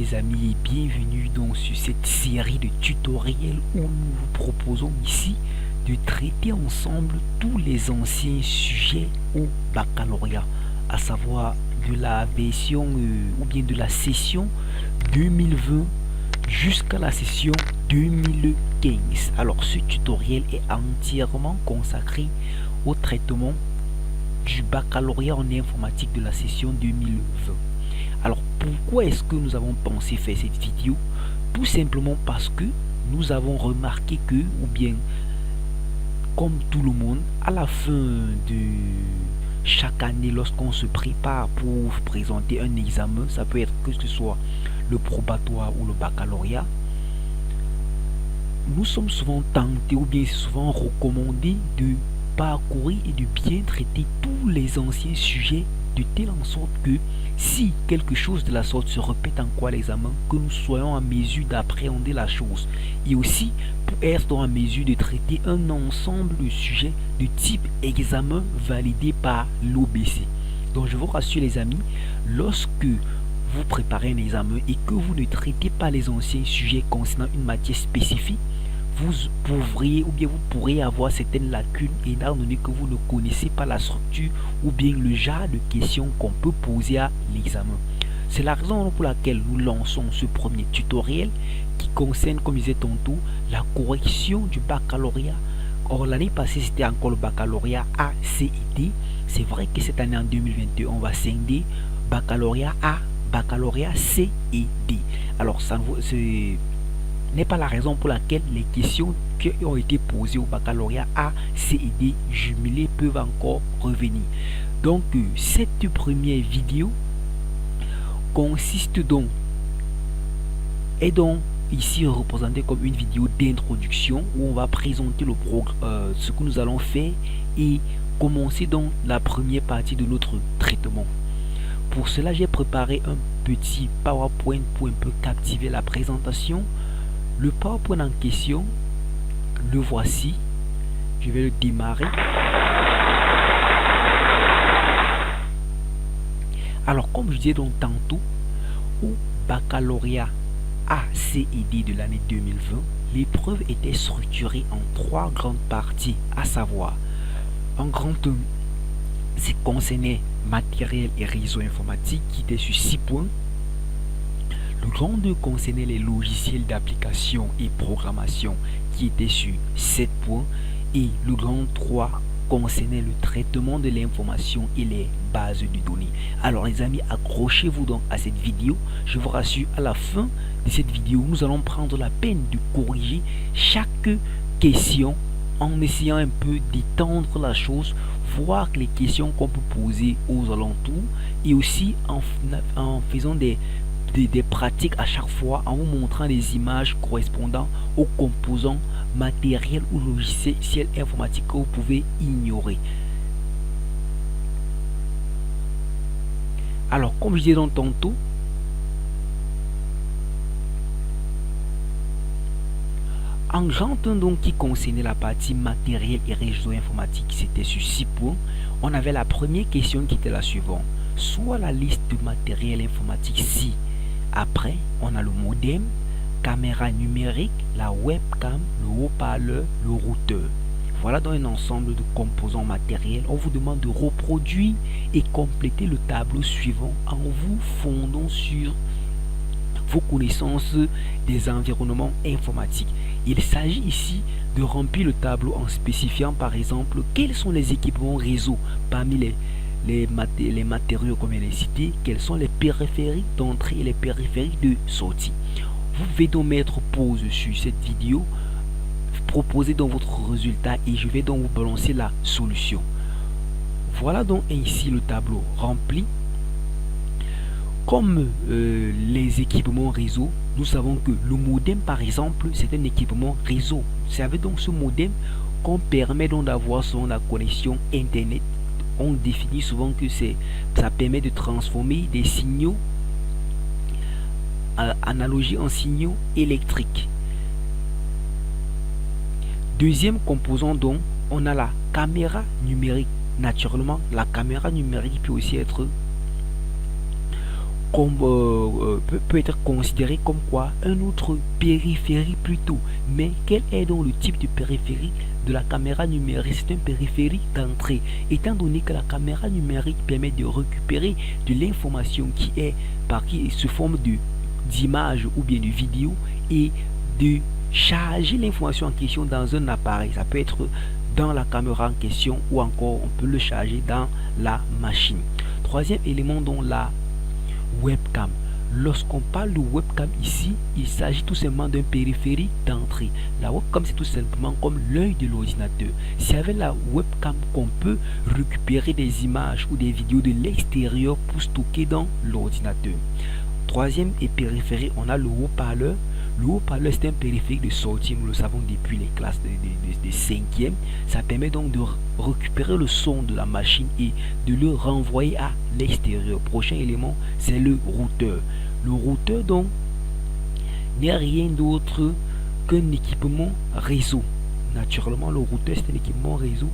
les amis et bienvenue donc sur cette série de tutoriels où nous vous proposons ici de traiter ensemble tous les anciens sujets au baccalauréat, à savoir de la version ou bien de la session 2020 jusqu'à la session 2015. Alors ce tutoriel est entièrement consacré au traitement du baccalauréat en informatique de la session 2020. Alors pourquoi est-ce que nous avons pensé faire cette vidéo? Tout simplement parce que nous avons remarqué que, ou bien comme tout le monde, à la fin de chaque année, lorsqu'on se prépare pour présenter un examen, ça peut être que ce soit le probatoire ou le baccalauréat, nous sommes souvent tentés ou bien souvent recommandé de parcourir et de bien traiter tous les anciens sujets de telle en sorte que si quelque chose de la sorte se répète encore à l'examen, que nous soyons en mesure d'appréhender la chose et aussi pour être en mesure de traiter un ensemble de sujets de type examen validé par l'OBC. Donc je vous rassure les amis, lorsque vous préparez un examen et que vous ne traitez pas les anciens sujets concernant une matière spécifique, vous pourriez ou bien vous pourrez avoir certaines lacunes étant donné que vous ne connaissez pas la structure ou bien le genre de questions qu'on peut poser à l'examen. C'est la raison pour laquelle nous lançons ce premier tutoriel qui concerne, comme je disais tantôt, la correction du baccalauréat. Or l'année passée c'était encore le baccalauréat A, C et D. C'est vrai que cette année en 2022 on va scinder baccalauréat A, baccalauréat C et D. Alors ça n'est pas la raison pour laquelle les questions qui ont été posées au baccalauréat A, C et D jumelés peuvent encore revenir. Donc cette première vidéo consiste donc, est donc ici représentée comme une vidéo d'introduction où on va présenter ce que nous allons faire et commencer donc la première partie de notre traitement. Pour cela, j'ai préparé un petit PowerPoint pour un peu captiver la présentation. Le PowerPoint en question, le voici. Je vais le démarrer. Alors, comme je disais donc tantôt, au baccalauréat A, C et D de l'année 2020, l'épreuve était structurée en 3 grandes parties, à savoir, en grand 1, c'est concernait matériel et réseau informatique qui était sur 6 points. Le grand 2 concernait les logiciels d'application et programmation qui était sur 7 points. Et le grand 3 concernait le traitement de l'information et les bases de données. Alors les amis, accrochez-vous donc à cette vidéo. Je vous rassure, à la fin de cette vidéo, nous allons prendre la peine de corriger chaque question en essayant un peu d'étendre la chose, voir les questions qu'on peut poser aux alentours et aussi en faisant des pratiques à chaque fois, en vous montrant des images correspondant aux composants matériels ou logiciels informatiques que vous pouvez ignorer. Alors comme je disais donc tantôt, en grand 1 donc qui concernait la partie matériel et réseau informatique, c'était sur 6 points. On avait la première question qui était la suivante: soit la liste de matériel informatique si. Après, on a le modem, caméra numérique, la webcam, le haut-parleur, le routeur. Voilà donc un ensemble de composants matériels. On vous demande de reproduire et compléter le tableau suivant en vous fondant sur vos connaissances des environnements informatiques. Il s'agit ici de remplir le tableau en spécifiant par exemple quels sont les équipements réseau parmi les matériaux comme je l'ai cité, quels sont les périphériques d'entrée et les périphériques de sortie. Vous pouvez donc mettre pause sur cette vidéo, proposer donc votre résultat et je vais donc vous balancer la solution. Voilà donc ainsi le tableau rempli. Comme les équipements réseau, nous savons que le modem par exemple c'est un équipement réseau. C'est avec donc ce modem qu'on permet donc d'avoir la connexion internet. On définit souvent que ça permet de transformer des signaux analogiques en signaux électriques. Deuxième composant donc, on a la caméra numérique. Naturellement, la caméra numérique peut aussi être peut être considéré comme quoi un autre périphérie plutôt. Mais quel est donc le type de périphérie de la caméra numérique? C'est un périphérique d'entrée, étant donné que la caméra numérique permet de récupérer de l'information qui se forme d'images ou bien de vidéos et de charger l'information en question dans un appareil. Ça peut être dans la caméra en question ou encore on peut le charger dans la machine. Troisième élément, dont la webcam. Lorsqu'on parle de webcam ici, il s'agit tout simplement d'un périphérique d'entrée. La webcam, c'est tout simplement comme l'œil de l'ordinateur. C'est avec la webcam qu'on peut récupérer des images ou des vidéos de l'extérieur pour stocker dans l'ordinateur. Troisième et périphérique, on a le haut-parleur. Le haut-parleur, c'est un périphérique de sortie, nous le savons depuis les classes de 5e. Ça permet donc de récupérer le son de la machine et de le renvoyer à l'extérieur. Prochain élément, c'est le routeur. Le routeur, donc, n'est rien d'autre qu'un équipement réseau. Naturellement, le routeur, c'est un équipement réseau.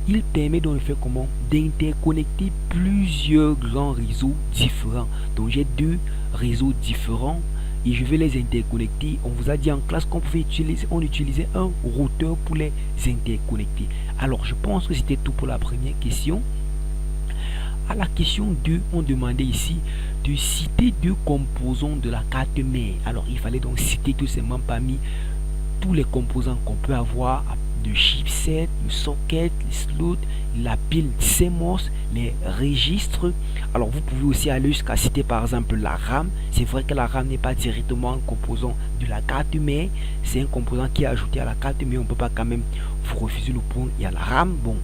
Il permet donc de faire comment? D'interconnecter plusieurs grands réseaux différents. Donc, j'ai deux réseaux différents et je vais les interconnecter. On vous a dit en classe qu'on pouvait utiliser un routeur pour les interconnecter. Alors, je pense que c'était tout pour la première question. À la question 2, on demandait ici de citer deux composants de la carte mère. Alors, il fallait donc citer tout simplement parmi tous les composants qu'on peut avoir, le chipset, le socket, les slots, la pile CMOS, les registres. Alors vous pouvez aussi aller jusqu'à citer par exemple la RAM. C'est vrai que la RAM n'est pas directement un composant de la carte mère, c'est un composant qui est ajouté à la carte, mais on ne peut pas quand même vous refuser le point. Il y a la RAM. Bon,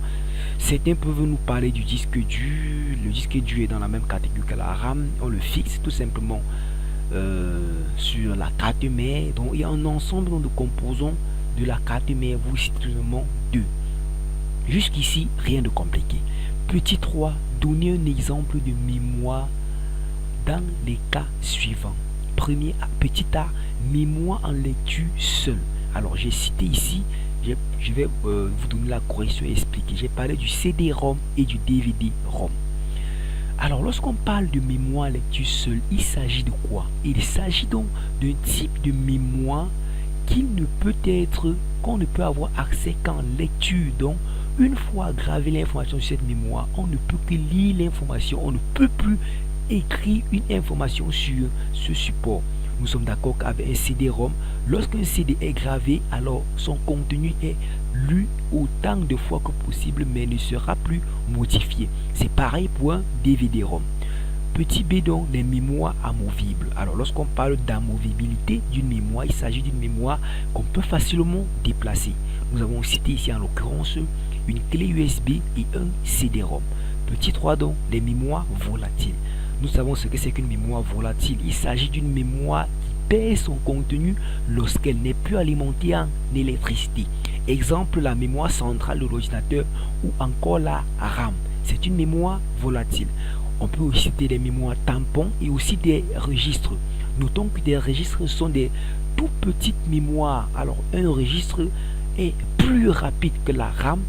certains peuvent nous parler du disque dur. Le disque dur est dans la même catégorie que la RAM. On le fixe tout simplement sur la carte mère. Donc il y a un ensemble de composants de la carte mère, vous citez seulement deux. Jusqu'ici, rien de compliqué. Petit 3, donnez un exemple de mémoire dans les cas suivants. Premier, petit A, mémoire en lecture seule. Alors j'ai cité ici, je vais vous donner la correction et expliquer. J'ai parlé du CD-ROM et du DVD-ROM. Alors lorsqu'on parle de mémoire lecture seule, il s'agit de quoi? Il s'agit donc d'un type de mémoire qu'on ne peut avoir accès qu'en lecture. Donc une fois gravé l'information sur cette mémoire, on ne peut que lire l'information, on ne peut plus écrire une information sur ce support. Nous sommes d'accord qu'avec un CD-ROM, lorsqu'un CD est gravé, alors son contenu est lu autant de fois que possible, mais ne sera plus modifié. C'est pareil pour un DVD-ROM. Petit b, donc, les mémoires amovibles. Alors, lorsqu'on parle d'amovibilité d'une mémoire, il s'agit d'une mémoire qu'on peut facilement déplacer. Nous avons cité ici, en l'occurrence, une clé USB et un CD-ROM. Petit 3, donc, les mémoires volatiles. Nous savons ce que c'est qu'une mémoire volatile. Il s'agit d'une mémoire qui perd son contenu lorsqu'elle n'est plus alimentée en électricité. Exemple, la mémoire centrale de l'ordinateur ou encore la RAM. C'est une mémoire volatile. On peut aussi citer des mémoires tampons et aussi des registres. Notons que des registres sont des tout petites mémoires. Alors un registre est plus rapide que la RAM,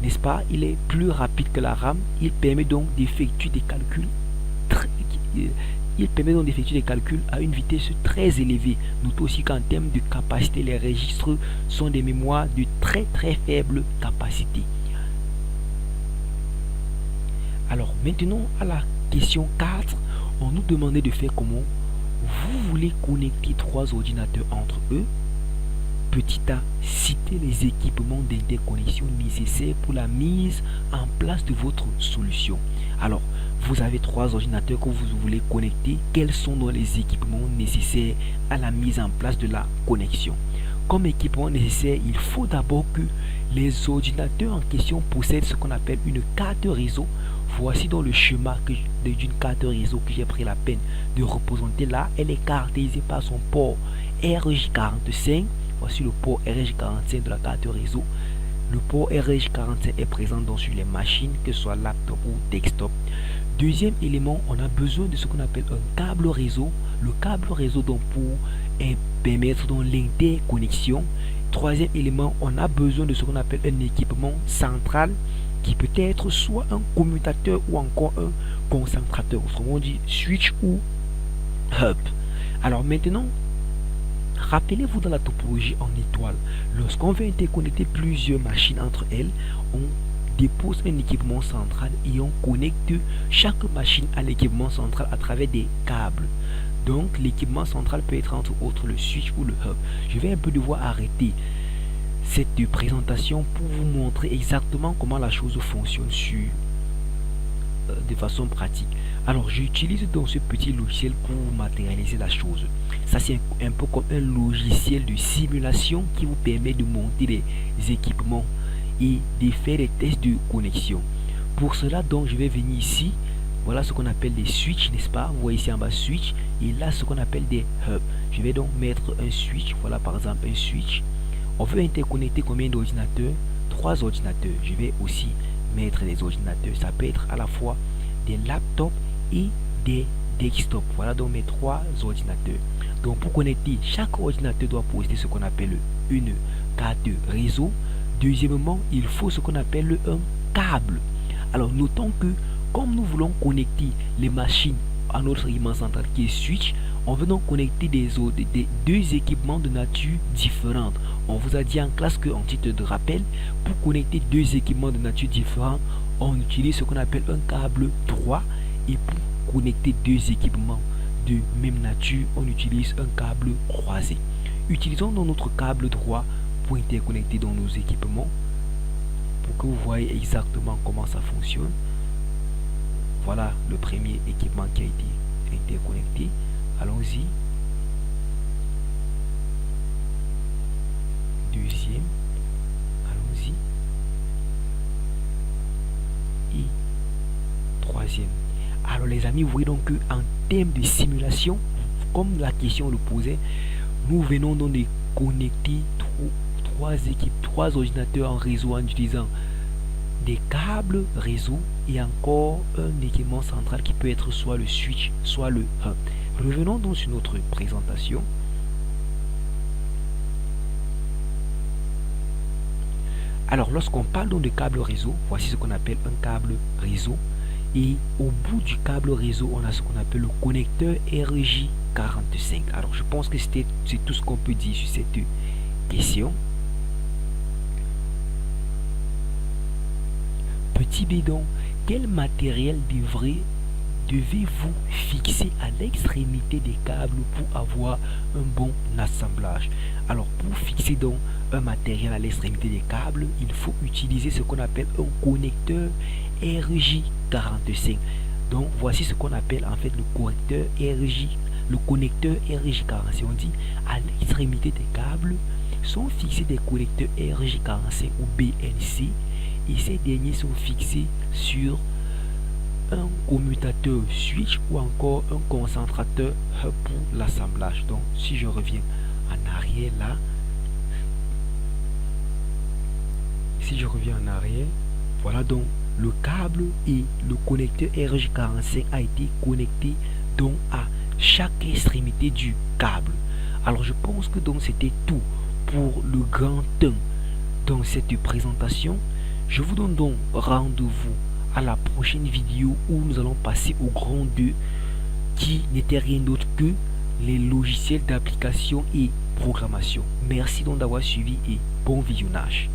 n'est-ce pas? Il est plus rapide que la RAM. Il permet donc d'effectuer des calculs à une vitesse très élevée. Notons aussi qu'en termes de capacité, les registres sont des mémoires de très faible capacité. Alors maintenant à la question 4, on nous demandait de faire comment? Vous voulez connecter trois ordinateurs entre eux. Petit a, citez les équipements d'interconnexion nécessaires pour la mise en place de votre solution. Alors, vous avez trois ordinateurs que vous voulez connecter. Quels sont donc les équipements nécessaires à la mise en place de la connexion? Comme équipement nécessaire, il faut d'abord que les ordinateurs en question possèdent ce qu'on appelle une carte réseau. Voici donc le schéma d'une carte réseau que j'ai pris la peine de représenter là. Elle est caractérisée par son port RJ45. Voici le port RJ45 de la carte réseau. Le port RJ45 est présent donc sur les machines, que ce soit laptop ou desktop. Deuxième élément, on a besoin de ce qu'on appelle un câble réseau. Le câble réseau donc pour permettre donc l'interconnexion. Troisième élément, on a besoin de ce qu'on appelle un équipement central qui peut être soit un commutateur ou encore un concentrateur, autrement dit switch ou hub. Alors maintenant, rappelez-vous dans la topologie en étoile, lorsqu'on veut interconnecter plusieurs machines entre elles, on dépose un équipement central et on connecte chaque machine à l'équipement central à travers des câbles. Donc l'équipement central peut être entre autres le switch ou le hub. Je vais un peu devoir arrêter cette présentation pour vous montrer exactement comment la chose fonctionne de façon pratique. Alors j'utilise donc ce petit logiciel pour matérialiser la chose. Ça c'est un peu comme un logiciel de simulation qui vous permet de monter les équipements et de faire des tests de connexion. Pour cela donc je vais venir ici. Voilà ce qu'on appelle des switches, n'est-ce pas? Vous voyez ici en bas switch et là ce qu'on appelle des hubs. Je vais donc mettre un switch. Voilà par exemple un switch. On veut interconnecter combien d'ordinateurs? 3 ordinateurs. Je vais aussi mettre des ordinateurs. Ça peut être à la fois des laptops et des desktops. Voilà donc mes 3 ordinateurs. Donc pour connecter, chaque ordinateur doit posséder ce qu'on appelle une carte de réseau. Deuxièmement, il faut ce qu'on appelle un câble. Alors notons que comme nous voulons connecter les machines à notre équipement central qui est switch, on veut donc connecter des deux équipements de nature différente. On vous a dit en classe que, en titre de rappel, pour connecter 2 équipements de nature différente, on utilise ce qu'on appelle un câble droit, et pour connecter 2 équipements de même nature, on utilise un câble croisé. Utilisons donc notre câble droit pour interconnecter dans nos équipements, pour que vous voyez exactement comment ça fonctionne. Voilà le premier équipement qui a été interconnecté. Allons-y. Deuxième. Allons-y. Et troisième. Alors les amis, vous voyez donc qu'en termes de simulation, comme la question le posait, nous venons donc de connecter 3 ordinateurs en réseau en utilisant des câbles réseau et encore un équipement central qui peut être soit le switch, soit le hub. Revenons donc sur notre présentation. Alors lorsqu'on parle donc de câble réseau, voici ce qu'on appelle un câble réseau. Et au bout du câble réseau, on a ce qu'on appelle le connecteur RJ45. Alors je pense que c'est tout ce qu'on peut dire sur cette question. Petit bidon, quel matériel devez-vous fixer à l'extrémité des câbles pour avoir un bon assemblage? Alors pour fixer donc un matériel à l'extrémité des câbles, il faut utiliser ce qu'on appelle un connecteur RJ45. Donc voici ce qu'on appelle en fait le connecteur RJ45. On dit à l'extrémité des câbles sont fixés des connecteurs RJ45 ou BNC. Et ces derniers sont fixés sur un commutateur switch ou encore un concentrateur pour l'assemblage. Donc si je reviens en arrière là, voilà donc le câble et le connecteur RJ45 a été connecté donc à chaque extrémité du câble. Alors je pense que donc c'était tout pour le grand 1 dans cette présentation. Je vous donne donc rendez-vous à la prochaine vidéo où nous allons passer au grand 2 qui n'était rien d'autre que les logiciels d'application et programmation. Merci donc d'avoir suivi et bon visionnage.